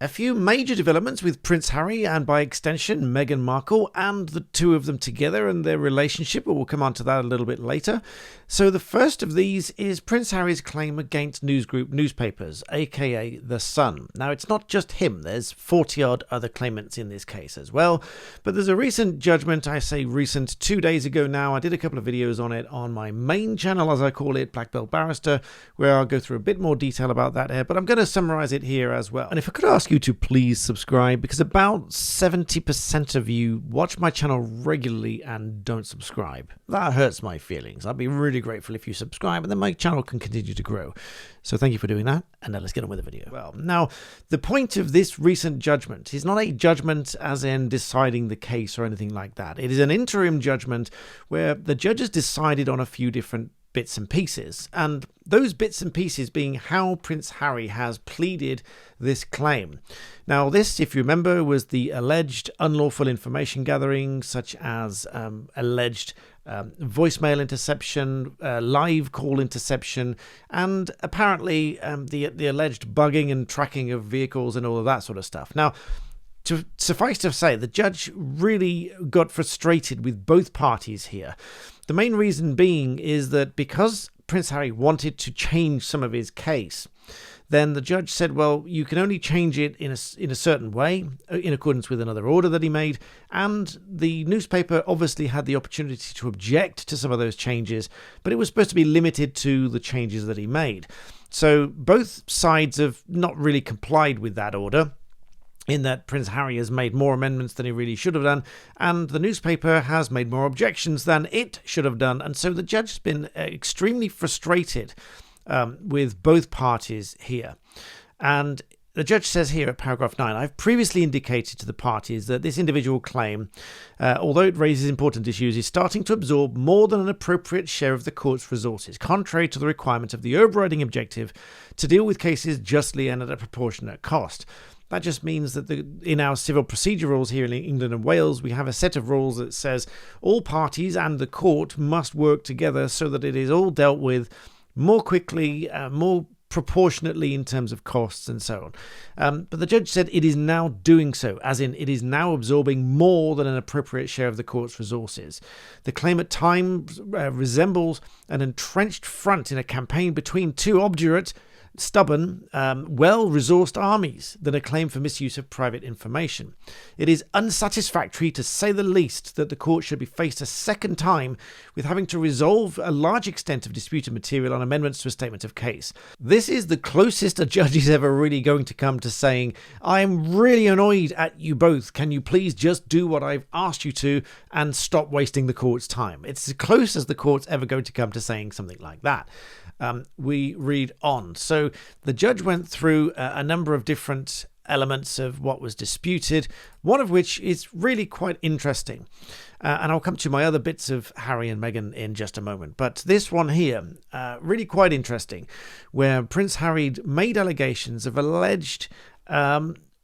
A few major developments with Prince Harry and by extension Meghan Markle and the two of them together and their relationship, but we'll come on to that a little bit later. So the first of these is Prince Harry's claim against newsgroup newspapers, aka The Sun. Now it's not just him, there's 40 odd other claimants in this case as well, but there's a recent judgment, I say recent, 2 days ago now. I did a couple of videos on it on my main channel, as I call it, Black Belt Barrister, where I'll go through a bit more detail about that here, but I'm going to summarize it here as well. And if I could ask you to please subscribe, because about 70% of you watch my channel regularly and don't subscribe. That hurts my feelings. I'd be really grateful if you subscribe, and then my channel can continue to grow. So thank you for doing that, and now let's get on with the video. Well, now, the point of this recent judgment is not a judgment as in deciding the case or anything like that. It is an interim judgment where the judges decided on a few different bits and pieces, and those bits and pieces being how Prince Harry has pleaded this claim. Now this, if you remember, was the alleged unlawful information gathering, such as alleged voicemail interception, live call interception, and apparently the alleged bugging and tracking of vehicles and all of that sort of stuff. Now, to suffice to say, the judge really got frustrated with both parties here. The main reason being is that because Prince Harry wanted to change some of his case, then the judge said, well, you can only change it in a certain way, in accordance with another order that he made, and the newspaper obviously had the opportunity to object to some of those changes, but it was supposed to be limited to the changes that he made. So both sides have not really complied with that order, in that Prince Harry has made more amendments than he really should have done, and the newspaper has made more objections than it should have done, and so the judge has been extremely frustrated with both parties here. And the judge says here at paragraph 9, I've previously indicated to the parties that this individual claim, although it raises important issues, is starting to absorb more than an appropriate share of the court's resources, contrary to the requirement of the overriding objective to deal with cases justly and at a proportionate cost. That just means that in our civil procedure rules here in England and Wales, we have a set of rules that says all parties and the court must work together so that it is all dealt with more quickly, more proportionately in terms of costs and so on. But the judge said it is now doing so, as in it is now absorbing more than an appropriate share of the court's resources. The claim at times resembles an entrenched front in a campaign between two obdurate, stubborn, well-resourced armies than a claim for misuse of private information. It is unsatisfactory, to say the least, that the court should be faced a second time with having to resolve a large extent of disputed material on amendments to a statement of case. This is the closest a judge is ever really going to come to saying, I'm really annoyed at you both. Can you please just do what I've asked you to and stop wasting the court's time? It's as close as the court's ever going to come to saying something like that. We read on. So the judge went through a number of different elements of what was disputed, one of which is really quite interesting. And I'll come to my other bits of Harry and Meghan in just a moment. But this one here, really quite interesting, where Prince Harry made allegations of alleged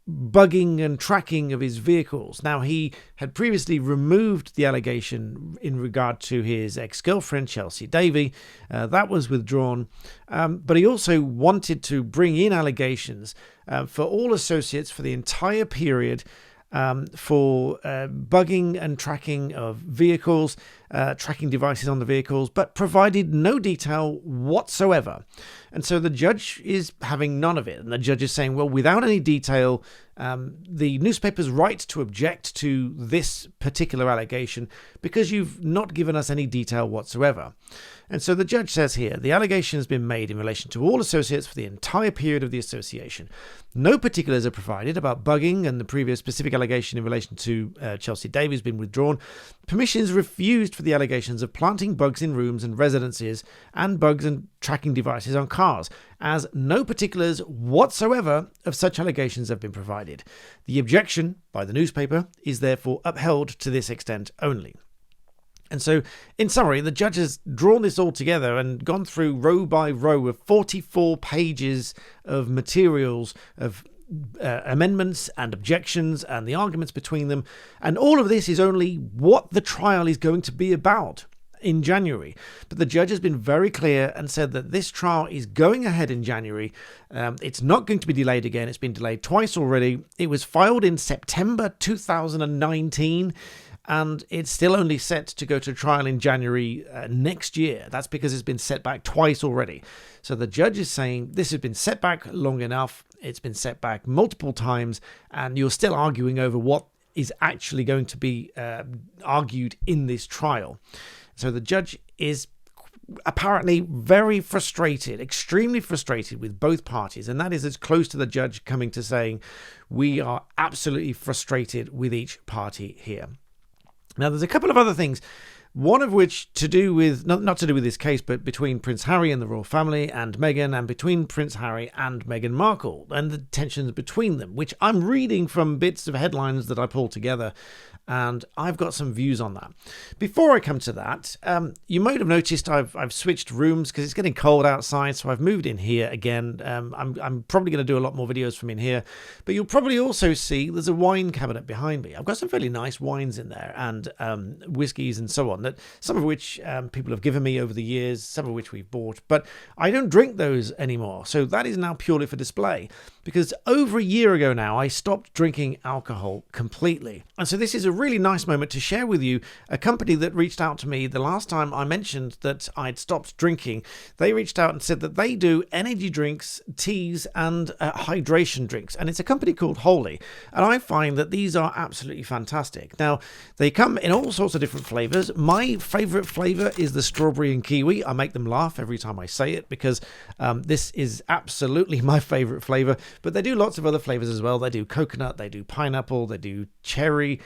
bugging and tracking of his vehicles. Now, he had previously removed the allegation in regard to his ex-girlfriend, Chelsea Davy. That was withdrawn. But he also wanted to bring in allegations for all associates for the entire period for bugging and tracking of vehicles, tracking devices on the vehicles, but provided no detail whatsoever. And so the judge is having none of it. And the judge is saying, well, without any detail, the newspaper's right to object to this particular allegation because you've not given us any detail whatsoever. And so the judge says here, the allegation has been made in relation to all associates for the entire period of the association. No particulars are provided about bugging, and the previous specific allegation in relation to Chelsea Davy has been withdrawn. Permissions refused for the allegations of planting bugs in rooms and residences and bugs and tracking devices on cars, as no particulars whatsoever of such allegations have been provided. The objection by the newspaper is therefore upheld to this extent only. And so, in summary, the judge has drawn this all together and gone through row by row of 44 pages of materials, of amendments and objections and the arguments between them. And all of this is only what the trial is going to be about. in January. But the judge has been very clear and said that this trial is going ahead in January. It's not going to be delayed again. It's been delayed twice already. It was filed in September 2019. And it's still only set to go to trial in January next year. That's because it's been set back twice already. So the judge is saying this has been set back long enough. It's been set back multiple times, and you're still arguing over what is actually going to be argued in this trial. So the judge is apparently very frustrated, extremely frustrated with both parties. And that is as close to the judge coming to saying, we are absolutely frustrated with each party here. Now, there's a couple of other things, one of which to do with, not to do with this case, but between Prince Harry and the royal family and Meghan, and between Prince Harry and Meghan Markle, and the tensions between them, which I'm reading from bits of headlines that I pulled together, and I've got some views on that. Before I come to that, you might have noticed I've switched rooms because it's getting cold outside, so I've moved in here again. I'm probably going to do a lot more videos from in here, but you'll probably also see there's a wine cabinet behind me. I've got some fairly nice wines in there, and whiskies and so on, that some of which people have given me over the years, some of which we've bought, but I don't drink those anymore. So that is now purely for display, because over a year ago now, I stopped drinking alcohol completely. And so this is a really nice moment to share with you a company that reached out to me the last time I mentioned that I'd stopped drinking. They reached out and said that they do energy drinks, teas, and hydration drinks. And it's a company called Holy. And I find that these are absolutely fantastic. Now, they come in all sorts of different flavors. My favorite flavor is the strawberry and kiwi. I make them laugh every time I say it because this is absolutely my favorite flavor. But they do lots of other flavors as well. They do coconut, they do pineapple, they do cherry,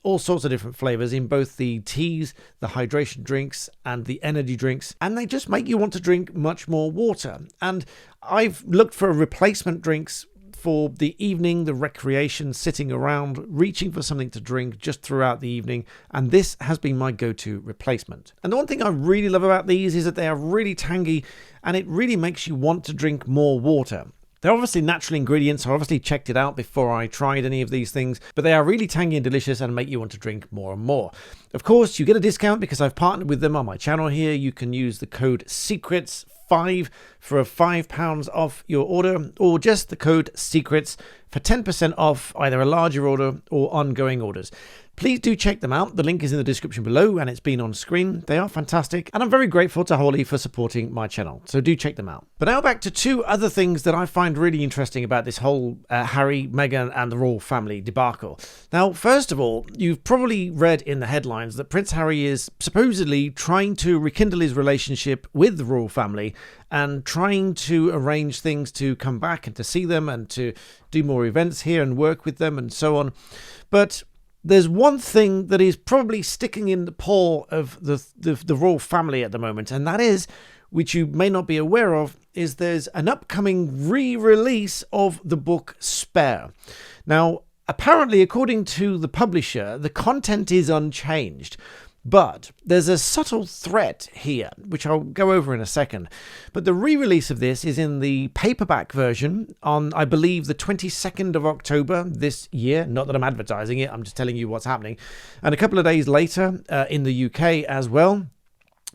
all sorts of different flavors in both the teas, the hydration drinks, and the energy drinks. And they just make you want to drink much more water. And I've looked for replacement drinks for the evening, the recreation, sitting around, reaching for something to drink just throughout the evening. And this has been my go-to replacement. And the one thing I really love about these is that they are really tangy, and it really makes you want to drink more water. They're obviously natural ingredients. I obviously checked it out before I tried any of these things, but they are really tangy and delicious and make you want to drink more and more. Of course, you get a discount because I've partnered with them on my channel here. You can use the code SECRETS5 for £5 off your order, or just the code SECRETS for 10% off either a larger order or ongoing orders. Please do check them out. The link is in the description below and it's been on screen. They are fantastic, and I'm very grateful to Holy for supporting my channel, so do check them out. But now back to two other things that I find really interesting about this whole Harry, Meghan and the royal family debacle. Now, first of all, you've probably read in the headlines that Prince Harry is supposedly trying to rekindle his relationship with the royal family and trying to arrange things to come back and to see them and to do more events here and work with them and so on. But there's one thing that is probably sticking in the paw of the royal family at the moment, and that is, which you may not be aware of, is there's an upcoming re-release of the book Spare. Now, apparently, according to the publisher, the content is unchanged. But there's a subtle threat here, which I'll go over in a second. But the re-release of this is in the paperback version on, I believe, the 22nd of October this year. Not that I'm advertising it, I'm just telling you what's happening. And a couple of days later in the UK as well.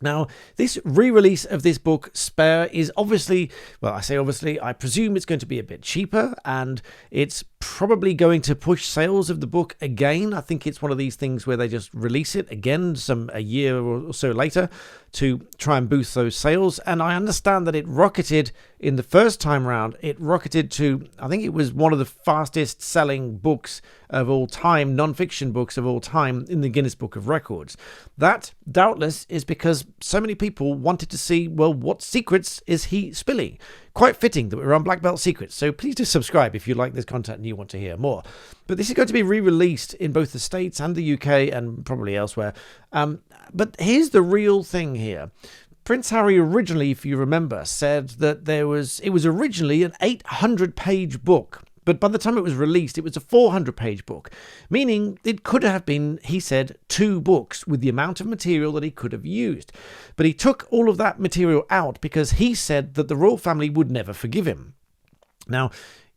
Now, this re-release of this book, Spare, is obviously, well, I say obviously, I presume it's going to be a bit cheaper, and it's probably going to push sales of the book again. I think it's one of these things where they just release it again a year or so later to try and boost those sales. And I understand that it rocketed in the first time round. It rocketed to, I think it was one of the fastest selling books of all time, non-fiction books of all time in the Guinness Book of Records. That, doubtless, is because so many people wanted to see, well, what secrets is he spilling? Quite fitting that we're on Black Belt Secrets, so please do subscribe if you like this content and you want to hear more. But this is going to be re-released in both the States and the UK and probably elsewhere. But here's the real thing here. Prince Harry originally, if you remember, said that it was originally an 800-page book. But by the time it was released, it was a 400-page book, meaning it could have been, he said, 2 books with the amount of material that he could have used. But he took all of that material out because he said that the royal family would never forgive him. Now,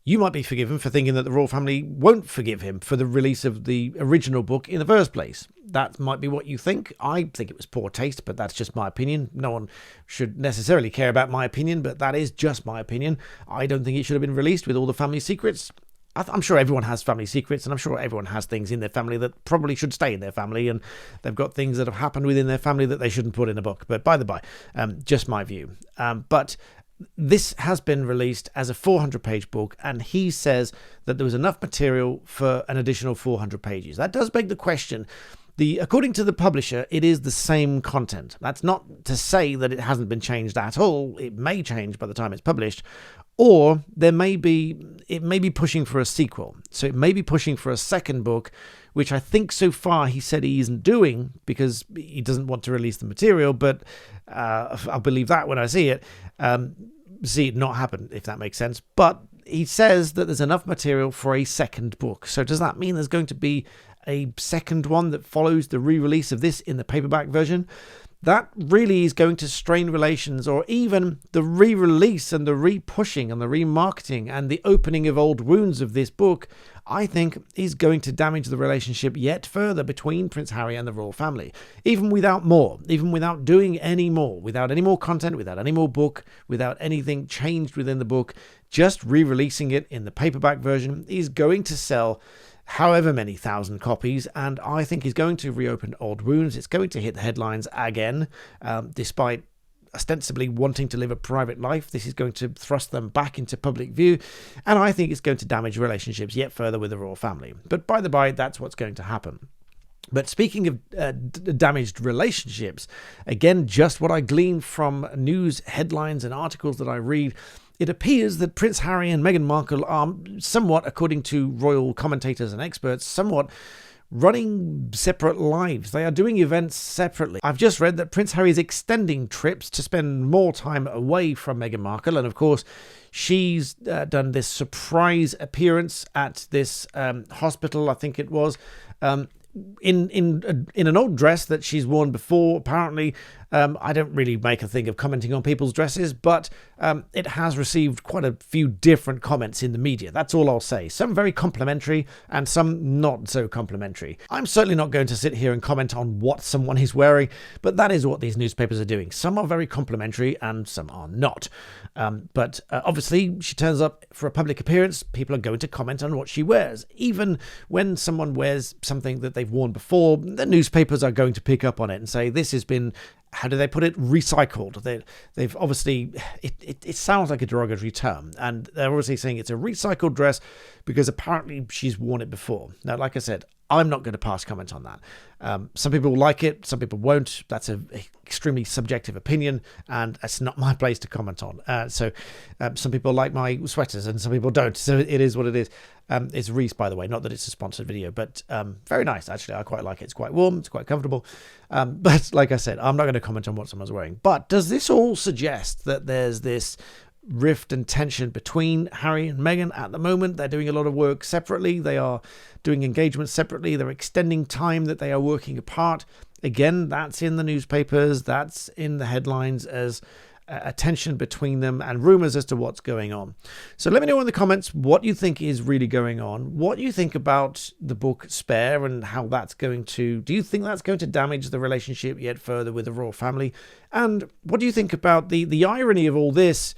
You might be forgiven for thinking that the royal family won't forgive him for the release of the original book in the first place. That might be what you think. I think it was poor taste, but that's just my opinion. No one should necessarily care about my opinion, but that is just my opinion. I don't think it should have been released with all the family secrets. I'm sure everyone has family secrets, and I'm sure everyone has things in their family that probably should stay in their family, and they've got things that have happened within their family that they shouldn't put in a book. But by the by, just my view. But this has been released as a 400-page book, and he says that there was enough material for an additional 400 pages. That does beg the question. According to the publisher, it is the same content. That's not to say that it hasn't been changed at all. It may change by the time it's published, or it may be pushing for a sequel. So it may be pushing for a second book, which I think so far he said he isn't doing because he doesn't want to release the material, but I'll believe that when I see it. See it not happen, if that makes sense. But he says that there's enough material for a second book. So does that mean there's going to be a second one that follows the re-release of this in the paperback version? That really is going to strain relations, or even the re-release and the re-pushing and the remarketing and the opening of old wounds of this book, I think is going to damage the relationship yet further between Prince Harry and the royal family. Even without more, even without doing any more, without any more content, without any more book, without anything changed within the book, just re-releasing it in the paperback version is going to sell however many thousand copies, and I think is going to reopen old wounds. It's going to hit the headlines again, despite ostensibly wanting to live a private life. This is going to thrust them back into public view, and I think it's going to damage relationships yet further with the royal family. But by the by, that's what's going to happen. But speaking of damaged relationships, again, just what I glean from news headlines and articles that I read, it appears that Prince Harry and Meghan Markle are somewhat, according to royal commentators and experts, somewhat running separate lives. They are doing events separately. I've just read that Prince Harry is extending trips to spend more time away from Meghan Markle, and of course she's done this surprise appearance at this hospital, I think it was, in an old dress that she's worn before. Apparently, I don't really make a thing of commenting on people's dresses, but it has received quite a few different comments in the media. That's all I'll say. Some very complimentary and some not so complimentary. I'm certainly not going to sit here and comment on what someone is wearing, but that is what these newspapers are doing. Some are very complimentary and some are not. But obviously, she turns up for a public appearance. People are going to comment on what she wears. Even when someone wears something that they've worn before, the newspapers are going to pick up on it and say, this has been, how do they put it, recycled. They've obviously, it sounds like a derogatory term, and they're obviously saying it's a recycled dress because apparently she's worn it before. Now, like I said, I'm not going to pass comment on that. Some people will like it, some people won't. That's an extremely subjective opinion, and it's not my place to comment on. So some people like my sweaters and some people don't. So it is what it is. It's Reese, by the way, not that it's a sponsored video, but very nice, actually. I quite like it. It's quite warm, it's quite comfortable. But like I said, I'm not going to comment on what someone's wearing. But does this all suggest that there's this rift and tension between Harry and Meghan at the moment? They're doing a lot of work separately. They are doing engagements separately. They're extending time that they are working apart. Again, that's in the newspapers. That's in the headlines as a tension between them and rumors as to what's going on. So let me know in the comments what you think is really going on. What you think about the book Spare and how that's going to... Do you think that's going to damage the relationship yet further with the royal family? And what do you think about the irony of all this?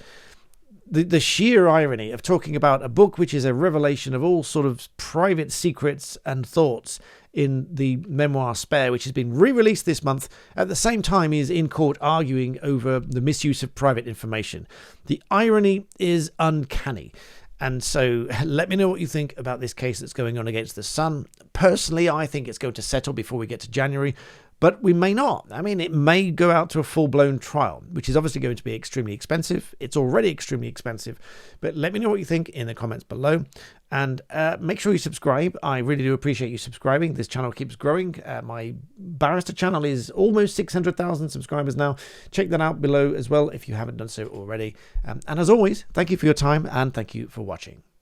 The sheer irony of talking about a book which is a revelation of all sort of private secrets and thoughts in the memoir Spare, which has been re-released this month, at the same time he is in court arguing over the misuse of private information. The irony is uncanny. And so let me know what you think about this case that's going on against the Sun. Personally, I think it's going to settle before we get to January, but we may not. I mean, it may go out to a full-blown trial, which is obviously going to be extremely expensive. It's already extremely expensive. But let me know what you think in the comments below. And make sure you subscribe. I really do appreciate you subscribing. This channel keeps growing. My barrister channel is almost 600,000 subscribers now. Check that out below as well if you haven't done so already. And as always, thank you for your time and thank you for watching.